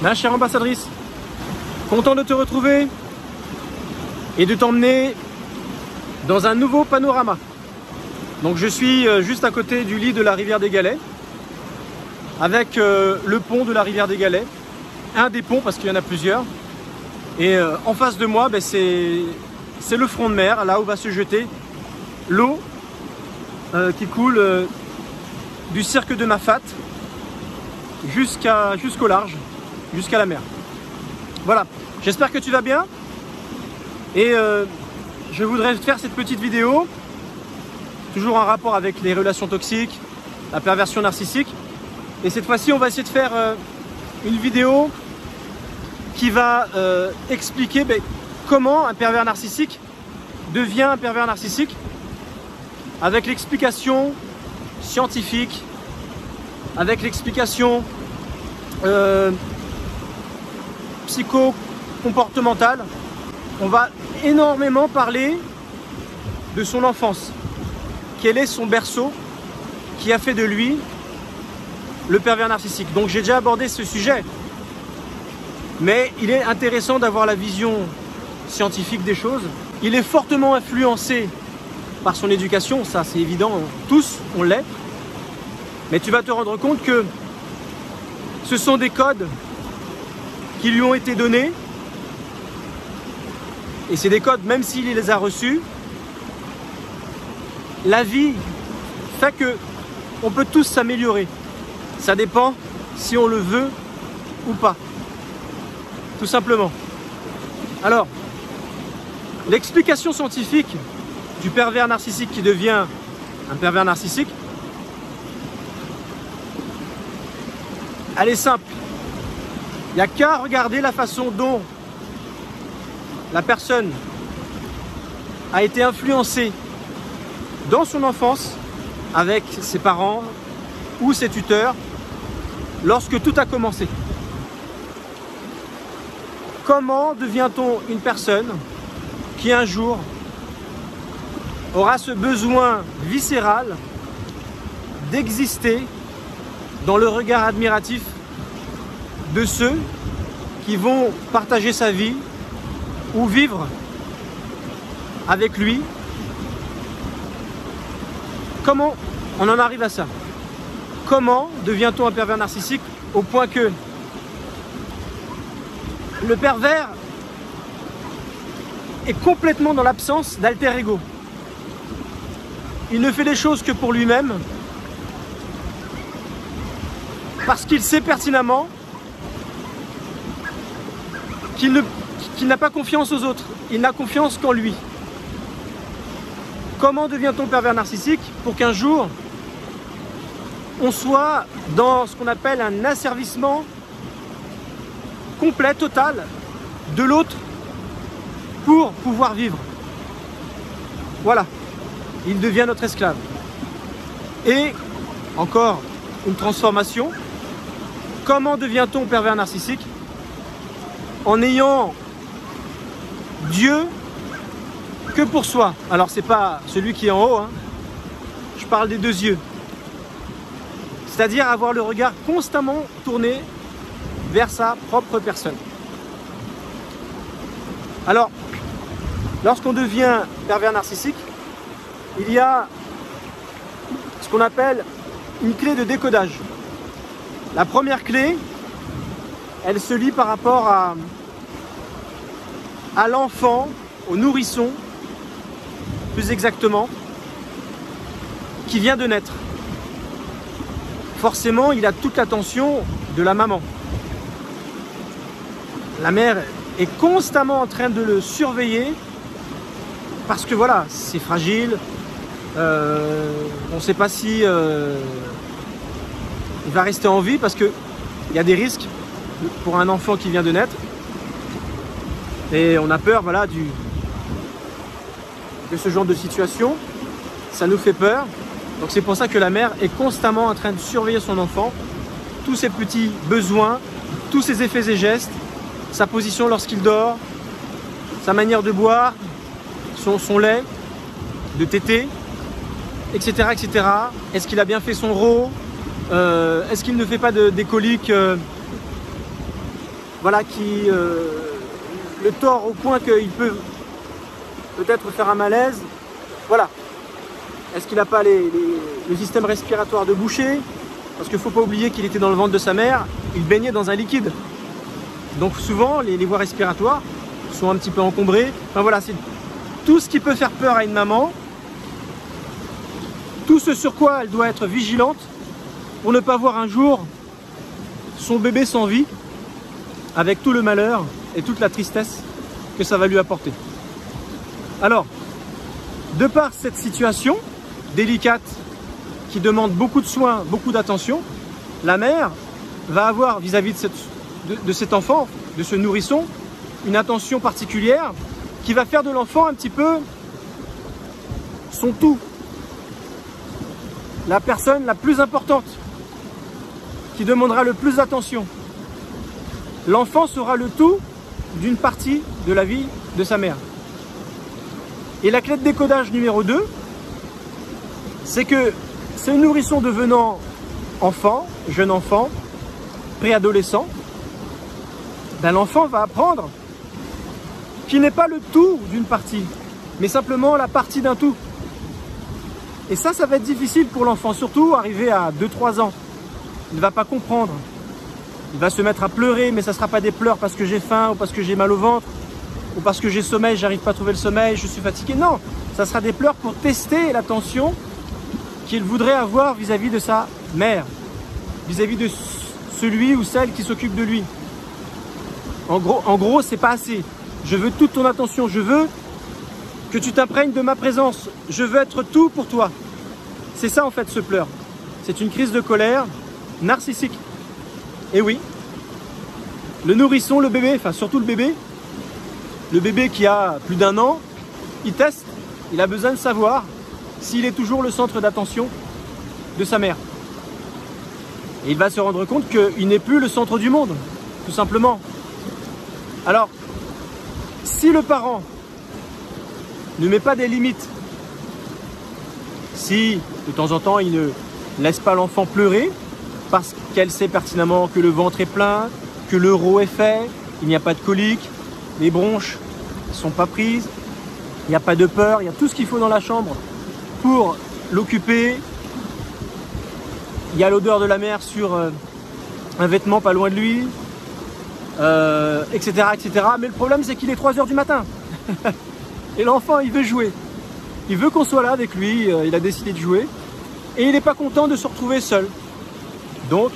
Ma chère ambassadrice, content de te retrouver et de t'emmener dans un nouveau panorama. Donc je suis juste à côté du lit de la rivière des Galets, avec le pont de la rivière des Galets, un des ponts parce qu'il y en a plusieurs. Et en face de moi, c'est le front de mer, là où va se jeter l'eau qui coule du cirque de Nafat jusqu'au large, jusqu'à la mer. Voilà, j'espère que tu vas bien. Et je voudrais faire cette petite vidéo, toujours en rapport avec les relations toxiques, la perversion narcissique. Et cette fois-ci, on va essayer de faire une vidéo qui va expliquer comment un pervers narcissique devient un pervers narcissique, avec l'explication scientifique, avec l'explication psycho-comportementale. On va énormément parler de son enfance. Quel est son berceau qui a fait de lui le pervers narcissique? Donc j'ai déjà abordé ce sujet, mais il est intéressant d'avoir la vision scientifique des choses. Il est fortement influencé par son éducation, ça c'est évident, tous on l'est. Mais tu vas te rendre compte que ce sont des codes qui lui ont été donnés. Et c'est des codes, même s'il les a reçus, la vie fait que on peut tous s'améliorer. Ça dépend si on le veut ou pas. Tout simplement. Alors, l'explication scientifique du pervers narcissique qui devient un pervers narcissique, elle est simple. Il n'y a qu'à regarder la façon dont la personne a été influencée dans son enfance avec ses parents ou ses tuteurs lorsque tout a commencé. Comment devient-on une personne qui un jour aura ce besoin viscéral d'exister dans le regard admiratif de ceux qui vont partager sa vie ou vivre avec lui? Comment on en arrive à ça? Comment devient-on un pervers narcissique au point que le pervers est complètement dans l'absence d'alter ego? Il ne fait les choses que pour lui-même, parce qu'il sait pertinemment qu'il n'a pas confiance aux autres, il n'a confiance qu'en lui. Comment devient-on pervers narcissique? Pour qu'un jour, on soit dans ce qu'on appelle un asservissement complet, total, de l'autre pour pouvoir vivre. Voilà, il devient notre esclave. Et encore une transformation. Comment devient-on pervers narcissique? En ayant Dieu que pour soi. Alors c'est pas celui qui est en haut, hein. Je parle des deux yeux. C'est-à-dire avoir le regard constamment tourné vers sa propre personne. Alors, lorsqu'on devient pervers narcissique, il y a ce qu'on appelle une clé de décodage. La première clé, elle se lie par rapport à l'enfant, au nourrisson, plus exactement, qui vient de naître. Forcément, il a toute l'attention de la maman. La mère est constamment en train de le surveiller parce que voilà, c'est fragile. On ne sait pas si il va rester en vie parce qu'il y a des risques pour un enfant qui vient de naître. Et on a peur, voilà, de ce genre de situation. Ça nous fait peur. Donc c'est pour ça que la mère est constamment en train de surveiller son enfant, tous ses petits besoins, tous ses effets et gestes, sa position lorsqu'il dort, sa manière de boire, son lait, de téter, etc. etc. Est-ce qu'il a bien fait son rot? Est-ce qu'il ne fait pas des coliques voilà, qui le tord au point qu'il peut peut-être faire un malaise. Voilà. Est-ce qu'il n'a pas le système respiratoire de boucher? Parce qu'il ne faut pas oublier qu'il était dans le ventre de sa mère, il baignait dans un liquide. Donc souvent, les voies respiratoires sont un petit peu encombrées. Enfin voilà, c'est tout ce qui peut faire peur à une maman. Tout ce sur quoi elle doit être vigilante pour ne pas voir un jour son bébé sans vie, avec tout le malheur et toute la tristesse que ça va lui apporter. Alors, de par cette situation délicate qui demande beaucoup de soins, beaucoup d'attention, la mère va avoir vis-à-vis de cet enfant, de ce nourrisson, une attention particulière qui va faire de l'enfant un petit peu son tout. La personne la plus importante, qui demandera le plus d'attention. L'enfant sera le tout d'une partie de la vie de sa mère. Et la clé de décodage numéro 2, c'est que ce nourrisson devenant enfant, jeune enfant, préadolescent, ben l'enfant va apprendre qu'il n'est pas le tout d'une partie, mais simplement la partie d'un tout. Et ça va être difficile pour l'enfant, surtout arrivé à 2-3 ans. Il ne va pas comprendre. Il va se mettre à pleurer, mais ça ne sera pas des pleurs parce que j'ai faim, ou parce que j'ai mal au ventre, ou parce que j'ai sommeil, j'arrive pas à trouver le sommeil, je suis fatigué. Non, ça sera des pleurs pour tester l'attention qu'il voudrait avoir vis-à-vis de sa mère, vis-à-vis de celui ou celle qui s'occupe de lui. En gros, c'est pas assez. Je veux toute ton attention, je veux que tu t'imprègnes de ma présence, je veux être tout pour toi. C'est ça en fait ce pleur. C'est une crise de colère narcissique. Et oui, le nourrisson, le bébé, enfin surtout le bébé qui a plus d'1 an, il teste, il a besoin de savoir s'il est toujours le centre d'attention de sa mère. Et il va se rendre compte qu'il n'est plus le centre du monde, tout simplement. Alors, si le parent ne met pas des limites, si de temps en temps il ne laisse pas l'enfant pleurer parce qu'elle sait pertinemment que le ventre est plein, que le rot est fait, il n'y a pas de colique, les bronches ne sont pas prises, il n'y a pas de peur, il y a tout ce qu'il faut dans la chambre pour l'occuper. Il y a l'odeur de la mère sur un vêtement pas loin de lui, etc., etc. Mais le problème c'est qu'il est 3 h du matin. Et l'enfant, il veut jouer. Il veut qu'on soit là avec lui, il a décidé de jouer. Et il n'est pas content de se retrouver seul. Donc,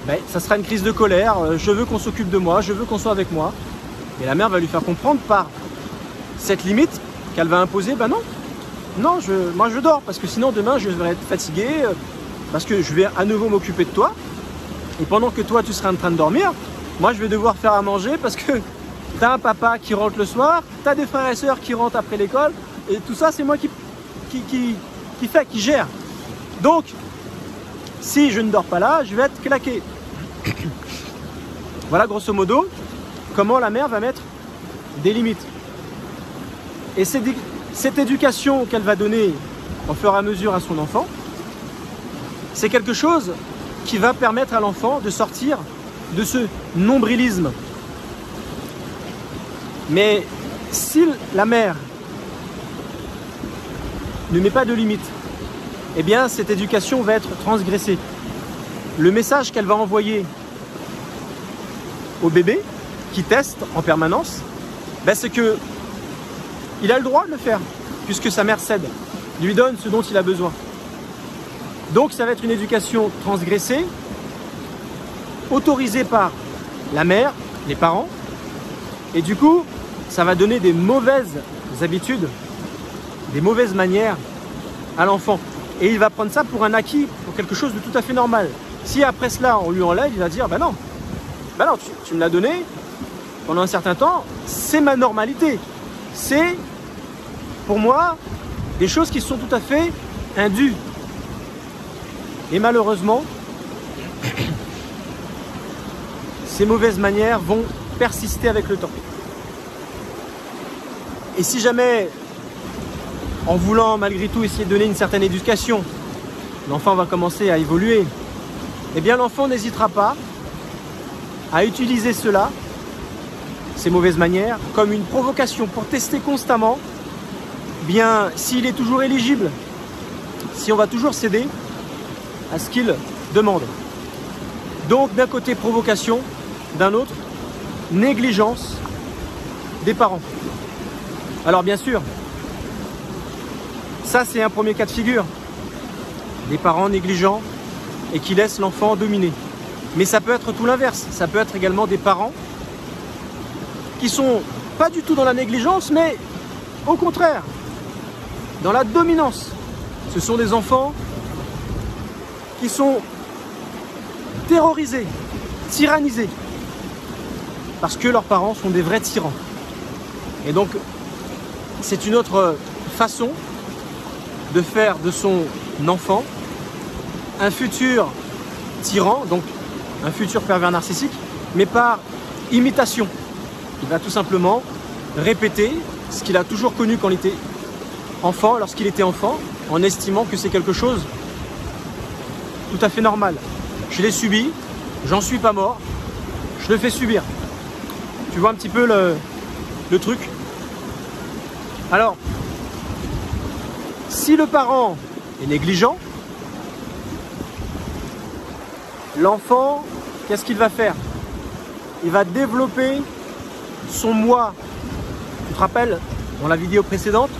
ben, ça sera une crise de colère. Je veux qu'on s'occupe de moi, je veux qu'on soit avec moi. Et la mère va lui faire comprendre par cette limite qu'elle va imposer, ben non. Non, moi je dors, parce que sinon demain je vais être fatigué, parce que je vais à nouveau m'occuper de toi. Et pendant que toi tu seras en train de dormir, moi je vais devoir faire à manger parce que t'as un papa qui rentre le soir, t'as des frères et sœurs qui rentrent après l'école, et tout ça c'est moi qui gère. Donc, si je ne dors pas là, je vais être claqué. Voilà grosso modo comment la mère va mettre des limites. Et cette éducation qu'elle va donner au fur et à mesure à son enfant, c'est quelque chose qui va permettre à l'enfant de sortir de ce nombrilisme. Mais si la mère ne met pas de limite, eh bien cette éducation va être transgressée. Le message qu'elle va envoyer au bébé qui teste en permanence, ben c'est que il a le droit de le faire puisque sa mère cède, lui donne ce dont il a besoin. Donc ça va être une éducation transgressée, autorisée par la mère, les parents, et du coup ça va donner des mauvaises habitudes, des mauvaises manières à l'enfant. Et il va prendre ça pour un acquis, pour quelque chose de tout à fait normal. Si après cela on lui enlève, il va dire bah non, tu me l'as donné pendant un certain temps, c'est ma normalité. C'est pour moi des choses qui sont tout à fait indues. Et malheureusement, ces mauvaises manières vont persister avec le temps. Et si jamais, en voulant malgré tout essayer de donner une certaine éducation, l'enfant va commencer à évoluer, eh bien l'enfant n'hésitera pas à utiliser cela, ces mauvaises manières, comme une provocation pour tester constamment, bien s'il est toujours éligible, si on va toujours céder à ce qu'il demande. Donc d'un côté provocation, d'un autre négligence des parents. Alors bien sûr, ça c'est un premier cas de figure, des parents négligents et qui laissent l'enfant dominer. Mais ça peut être tout l'inverse, ça peut être également des parents qui sont pas du tout dans la négligence, mais au contraire, dans la dominance. Ce sont des enfants qui sont terrorisés, tyrannisés, parce que leurs parents sont des vrais tyrans. Et donc, c'est une autre façon de faire de son enfant un futur tyran, donc un futur pervers narcissique, mais par imitation. Il va tout simplement répéter ce qu'il a toujours connu quand il était enfant, lorsqu'il était enfant, en estimant que c'est quelque chose tout à fait normal. Je l'ai subi, j'en suis pas mort, je le fais subir. Tu vois un petit peu le truc? Alors, si le parent est négligent, l'enfant, qu'est-ce qu'il va faire? Il va développer son moi. Tu te rappelles, dans la vidéo précédente,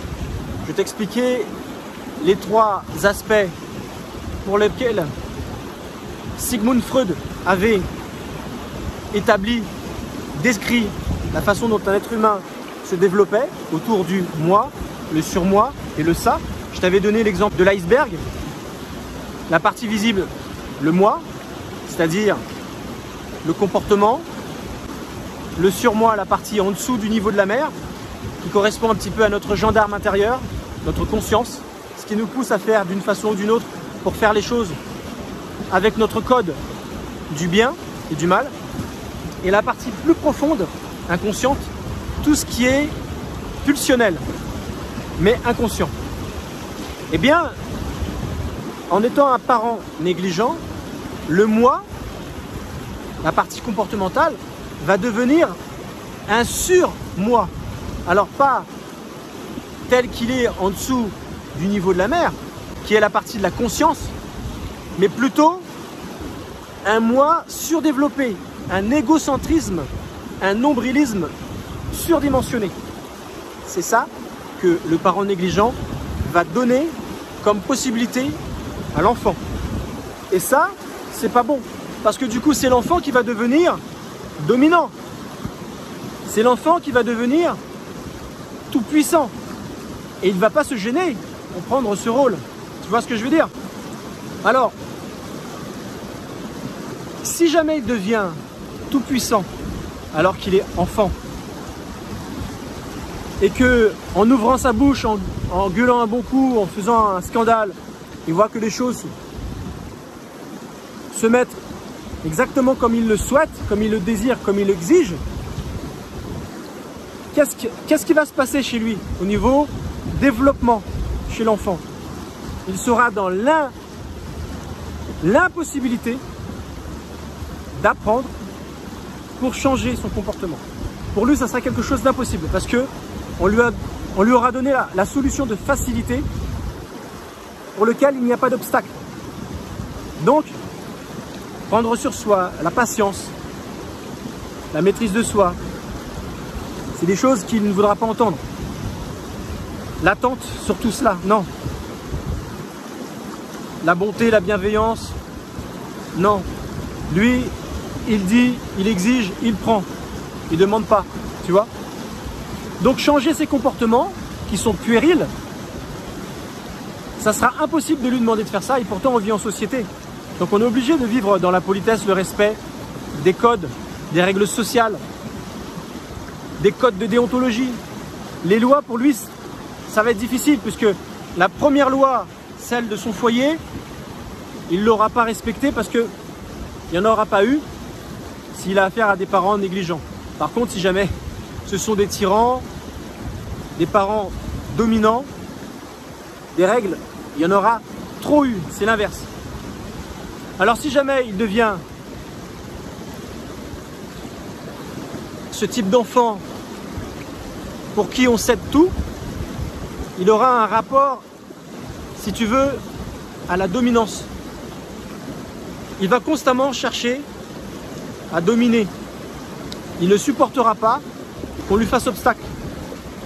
je t'expliquais les 3 aspects pour lesquels Sigmund Freud avait établi, décrit la façon dont un être humain se développait autour du moi, le surmoi et le ça. Je t'avais donné l'exemple de l'iceberg. La partie visible, le moi, c'est-à-dire le comportement. Le surmoi, la partie en dessous du niveau de la mer, qui correspond un petit peu à notre gendarme intérieur, notre conscience, ce qui nous pousse à faire d'une façon ou d'une autre pour faire les choses avec notre code du bien et du mal. Et la partie plus profonde, inconsciente, tout ce qui est pulsionnel, mais inconscient. Eh bien, en étant un parent négligent, le moi, la partie comportementale, va devenir un sur-moi. Alors pas tel qu'il est en dessous du niveau de la mer, qui est la partie de la conscience, mais plutôt un moi surdéveloppé, un égocentrisme, un nombrilisme surdimensionné. C'est ça que le parent négligent va donner comme possibilité à l'enfant. Et ça, c'est pas bon, parce que du coup, c'est l'enfant qui va devenir dominant. C'est l'enfant qui va devenir tout puissant. Et il ne va pas se gêner pour prendre ce rôle. Tu vois ce que je veux dire? Alors, si jamais il devient tout puissant alors qu'il est enfant, et que en ouvrant sa bouche, en gueulant un bon coup, en faisant un scandale, il voit que les choses se mettent exactement comme il le souhaite, comme il le désire, comme il l'exige, qu'est-ce qui va se passer chez lui au niveau développement chez l'enfant? Il sera dans l'impossibilité d'apprendre pour changer son comportement. Pour lui, ça sera quelque chose d'impossible parce que on lui aura donné la solution de facilité pour lequel il n'y a pas d'obstacle. Donc, prendre sur soi, la patience, la maîtrise de soi, c'est des choses qu'il ne voudra pas entendre. L'attente sur tout cela, non. La bonté, la bienveillance, non. Lui, il dit, il exige, il prend. Il ne demande pas, tu vois. Donc changer ses comportements, qui sont puérils, ça sera impossible de lui demander de faire ça, et pourtant on vit en société. Donc on est obligé de vivre dans la politesse, le respect, des codes, des règles sociales, des codes de déontologie. Les lois, pour lui, ça va être difficile, puisque la première loi, celle de son foyer, il ne l'aura pas respectée parce qu'il n'y en aura pas eu s'il a affaire à des parents négligents. Par contre, si jamais ce sont des tyrans, des parents dominants, des règles, il y en aura trop eu, c'est l'inverse. Alors si jamais il devient ce type d'enfant pour qui on cède tout, il aura un rapport, si tu veux, à la dominance. Il va constamment chercher à dominer. Il ne supportera pas qu'on lui fasse obstacle,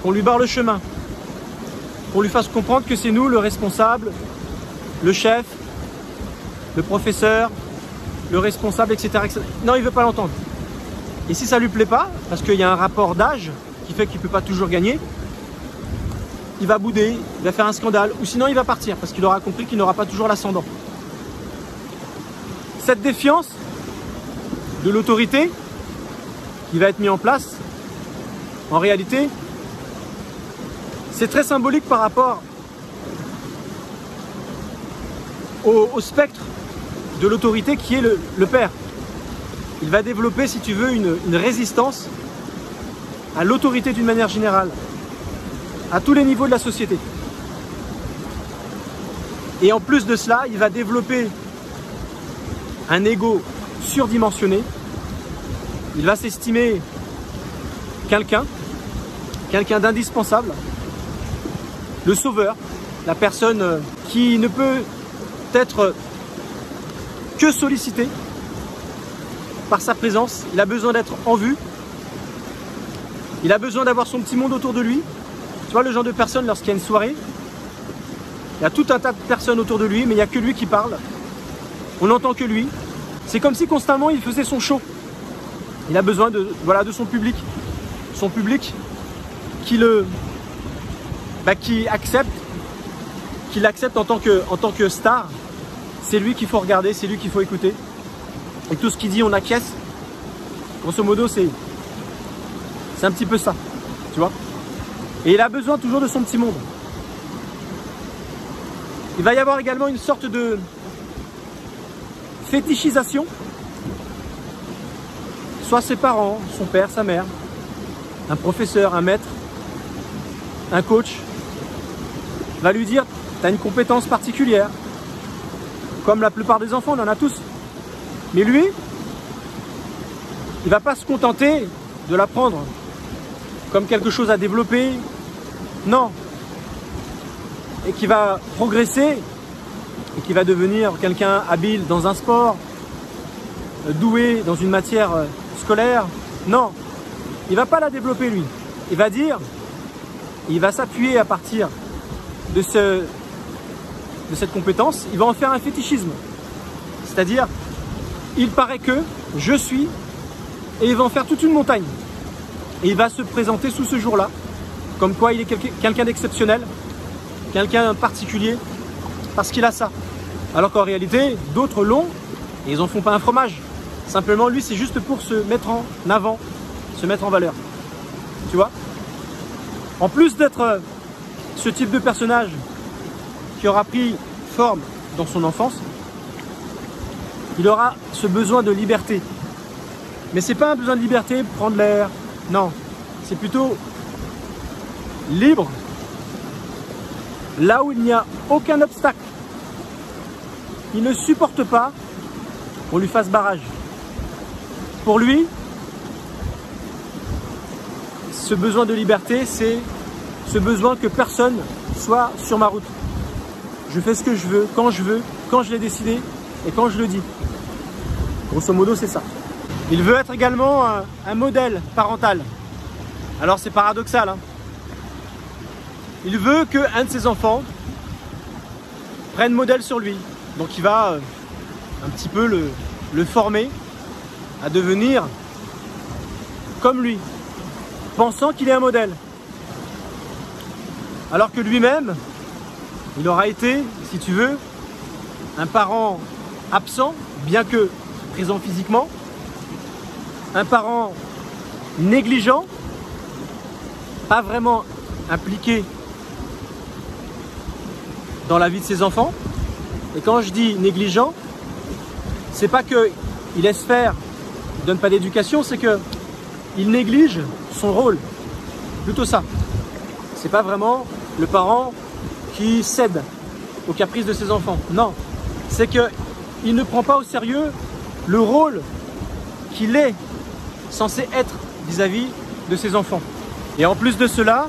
qu'on lui barre le chemin, qu'on lui fasse comprendre que c'est nous le responsable, le chef, le professeur, le responsable, etc. etc. Non, il ne veut pas l'entendre. Et si ça ne lui plaît pas, parce qu'il y a un rapport d'âge qui fait qu'il ne peut pas toujours gagner, il va bouder, il va faire un scandale, ou sinon il va partir, parce qu'il aura compris qu'il n'aura pas toujours l'ascendant. Cette défiance de l'autorité qui va être mise en place, en réalité, c'est très symbolique par rapport au spectre de l'autorité qui est le père. Il va développer, si tu veux, une résistance à l'autorité d'une manière générale, à tous les niveaux de la société. Et en plus de cela, il va développer un ego surdimensionné. Il va s'estimer quelqu'un d'indispensable, le sauveur, la personne qui ne peut être que sollicitée par sa présence. Il a besoin d'être en vue. Il a besoin d'avoir son petit monde autour de lui. Tu vois le genre de personne, lorsqu'il y a une soirée, il y a tout un tas de personnes autour de lui, mais il n'y a que lui qui parle. On n'entend que lui. C'est comme si constamment il faisait son show. Il a besoin de son public. Son public qui l'accepte en tant que star. C'est lui qu'il faut regarder, c'est lui qu'il faut écouter. Et tout ce qu'il dit, on acquiesce. Grosso modo, c'est un petit peu ça, tu vois. Et il a besoin toujours de son petit monde. Il va y avoir également une sorte de fétichisation. Soit ses parents, son père, sa mère, un professeur, un maître, un coach, va lui dire « tu as une compétence particulière ». Comme la plupart des enfants, on en a tous. Mais lui, il ne va pas se contenter de l'apprendre comme quelque chose à développer. Non. Et qui va progresser et qui va devenir quelqu'un habile dans un sport, doué dans une matière scolaire. Non. Il ne va pas la développer lui. Il va dire, il va s'appuyer à partir de cette compétence, il va en faire un fétichisme. C'est-à-dire, il paraît que je suis, et il va en faire toute une montagne. Et il va se présenter sous ce jour-là, comme quoi il est quelqu'un d'exceptionnel, quelqu'un de particulier, parce qu'il a ça. Alors qu'en réalité, d'autres l'ont, et ils n'en font pas un fromage. Simplement, lui, c'est juste pour se mettre en avant, se mettre en valeur. Tu vois? En plus d'être ce type de personnage qui aura pris forme dans son enfance, il aura ce besoin de liberté. Mais c'est pas un besoin de liberté, prendre l'air, non. C'est plutôt libre, là où il n'y a aucun obstacle. Il ne supporte pas qu'on lui fasse barrage. Pour lui, ce besoin de liberté, c'est ce besoin que personne soit sur ma route. Je fais ce que je veux, quand je l'ai décidé et quand je le dis. Grosso modo, c'est ça. Il veut être également un modèle parental. Alors c'est paradoxal, hein. Il veut qu'un de ses enfants prenne modèle sur lui. Donc il va un petit peu le former à devenir comme lui, pensant qu'il est un modèle. Alors que lui-même, il aura été, si tu veux, un parent absent, bien que présent physiquement, un parent négligent, pas vraiment impliqué dans la vie de ses enfants. Et quand je dis négligent, c'est pas qu'il laisse faire, il donne pas d'éducation, c'est qu'il néglige son rôle. Plutôt ça. C'est pas vraiment le parent qui cède aux caprices de ses enfants. Non, c'est qu'il ne prend pas au sérieux le rôle qu'il est censé être vis-à-vis de ses enfants. Et en plus de cela,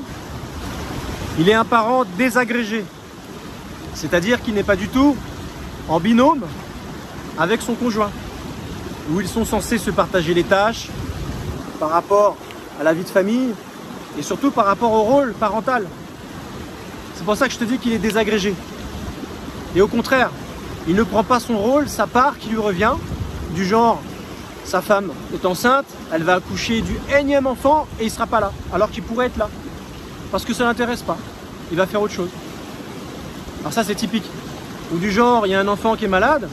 il est un parent désagrégé. C'est-à-dire qu'il n'est pas du tout en binôme avec son conjoint, où ils sont censés se partager les tâches par rapport à la vie de famille et surtout par rapport au rôle parental. C'est pour ça que je te dis qu'il est désagrégé. Et au contraire, il ne prend pas son rôle, sa part qui lui revient, du genre, sa femme est enceinte, elle va accoucher du énième enfant et il ne sera pas là, alors qu'il pourrait être là. Parce que ça ne l'intéresse pas, il va faire autre chose. Alors ça c'est typique. Ou du genre, il y a un enfant qui est malade,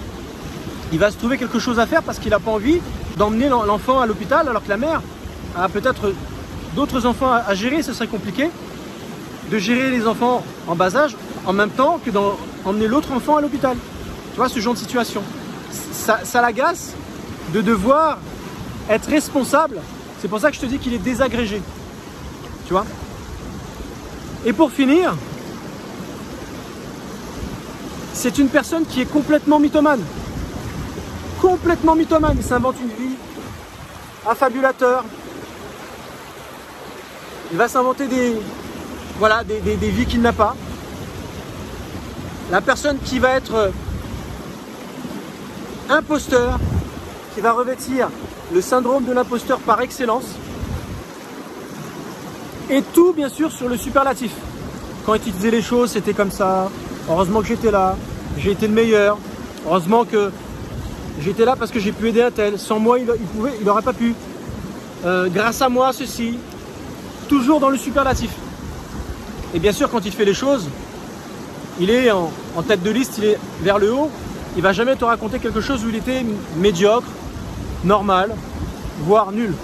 il va se trouver quelque chose à faire parce qu'il n'a pas envie d'emmener l'enfant à l'hôpital alors que la mère a peut-être d'autres enfants à gérer, ce serait compliqué de gérer les enfants en bas âge en même temps que d'emmener l'autre enfant à l'hôpital. Tu vois, ce genre de situation. Ça l'agace de devoir être responsable. C'est pour ça que je te dis qu'il est désagrégé. Tu vois. Et pour finir, c'est une personne qui est complètement mythomane. Complètement mythomane. Il s'invente une vie. Un fabulateur. Il va s'inventer des vies qu'il n'a pas. La personne qui va être imposteur, qui va revêtir le syndrome de l'imposteur par excellence. Et tout, bien sûr, sur le superlatif. Quand il disait les choses, c'était comme ça. Heureusement que j'étais là. J'ai été le meilleur. Heureusement que j'étais là parce que j'ai pu aider un tel. Sans moi, il n'aurait pas pu. Grâce à moi, ceci. Toujours dans le superlatif. Et bien sûr, quand il fait les choses, il est en tête de liste, il est vers le haut. Il ne va jamais te raconter quelque chose où il était médiocre, normal, voire nul.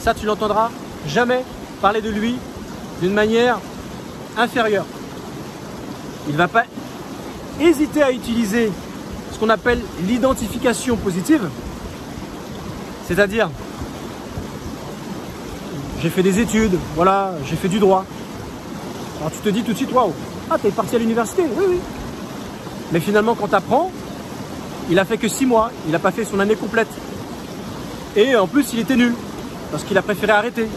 Ça, tu n'entendras jamais parler de lui d'une manière inférieure. Il ne va pas hésiter à utiliser ce qu'on appelle l'identification positive. C'est-à-dire, j'ai fait des études, voilà, j'ai fait du droit. Alors tu te dis tout de suite, waouh, ah t'es parti à l'université, oui, oui. Mais finalement, quand tu apprends, il a fait que 6 mois, il n'a pas fait son année complète. Et en plus, il était nul, parce qu'il a préféré arrêter.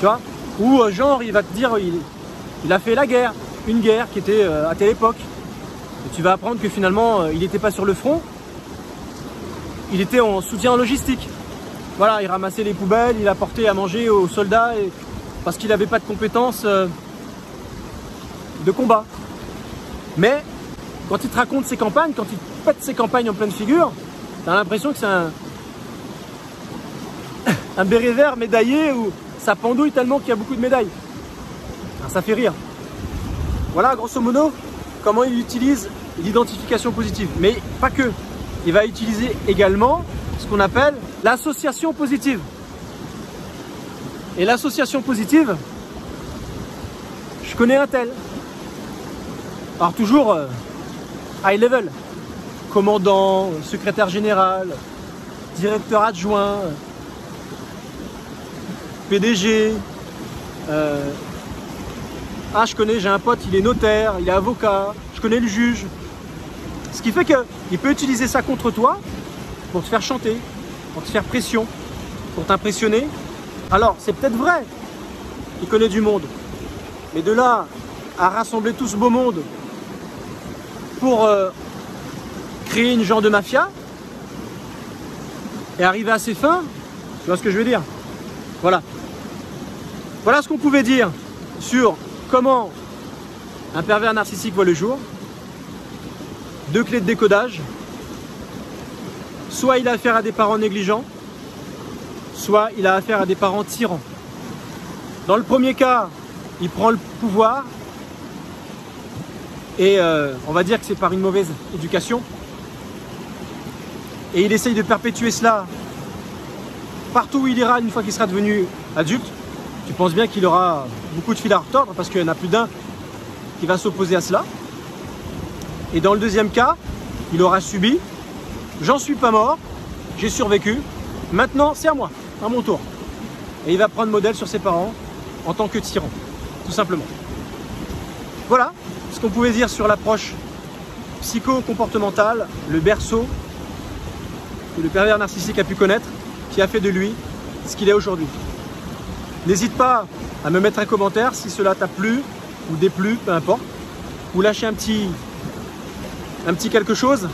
Tu vois? Ou genre, il va te dire, il a fait la guerre, une guerre qui était à telle époque. Et tu vas apprendre que finalement, il n'était pas sur le front, il était en soutien en logistique. Voilà, il ramassait les poubelles, il apportait à manger aux soldats, parce qu'il n'avait pas de compétences de combat. Mais quand il te raconte ses campagnes, quand il pète ses campagnes en pleine figure, tu as l'impression que c'est un béret vert médaillé où ça pendouille tellement qu'il y a beaucoup de médailles. Alors ça fait rire. Voilà, grosso modo, comment il utilise l'identification positive. Mais pas que. Il va utiliser également ce qu'on appelle l'association positive. Et l'association positive, je connais un tel. Alors toujours high level. Commandant, secrétaire général, directeur adjoint, PDG. Ah, je connais, j'ai un pote, il est notaire, il est avocat, je connais le juge. Ce qui fait qu'il peut utiliser ça contre toi pour te faire chanter, pour te faire pression, pour t'impressionner. Alors, c'est peut-être vrai, il connaît du monde. Mais de là à rassembler tout ce beau monde pour créer une genre de mafia et arriver à ses fins, tu vois ce que je veux dire? Voilà. Voilà ce qu'on pouvait dire sur comment un pervers narcissique voit le jour. 2 clés de décodage. Soit il a affaire à des parents négligents, soit il a affaire à des parents tyrans. Dans le premier cas, il prend le pouvoir et on va dire que c'est par une mauvaise éducation. Et il essaye de perpétuer cela partout où il ira une fois qu'il sera devenu adulte. Tu penses bien qu'il aura beaucoup de fil à retordre parce qu'il y en a plus d'un qui va s'opposer à cela. Et dans le deuxième cas, il aura subi, j'en suis pas mort, j'ai survécu, maintenant c'est à moi, à mon tour. Et il va prendre modèle sur ses parents en tant que tyran, tout simplement. Voilà ce qu'on pouvait dire sur l'approche psycho-comportementale, le berceau que le pervers narcissique a pu connaître, qui a fait de lui ce qu'il est aujourd'hui. N'hésite pas à me mettre un commentaire si cela t'a plu ou déplu, peu importe, ou lâcher un petit quelque chose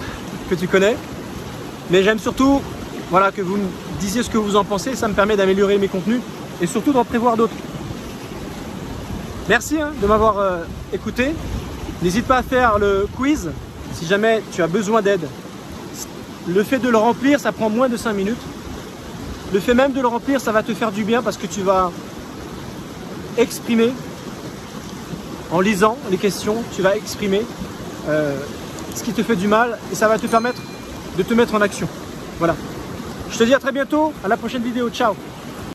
que tu connais. Mais j'aime surtout voilà, que vous me disiez ce que vous en pensez, ça me permet d'améliorer mes contenus et surtout d'en prévoir d'autres. Merci de m'avoir écouté. N'hésite pas à faire le quiz si jamais tu as besoin d'aide. Le fait de le remplir, ça prend moins de 5 minutes. Le fait même de le remplir, ça va te faire du bien parce que tu vas exprimer, en lisant les questions, tu vas exprimer ce qui te fait du mal et ça va te permettre de te mettre en action. Voilà. Je te dis à très bientôt, à la prochaine vidéo. Ciao!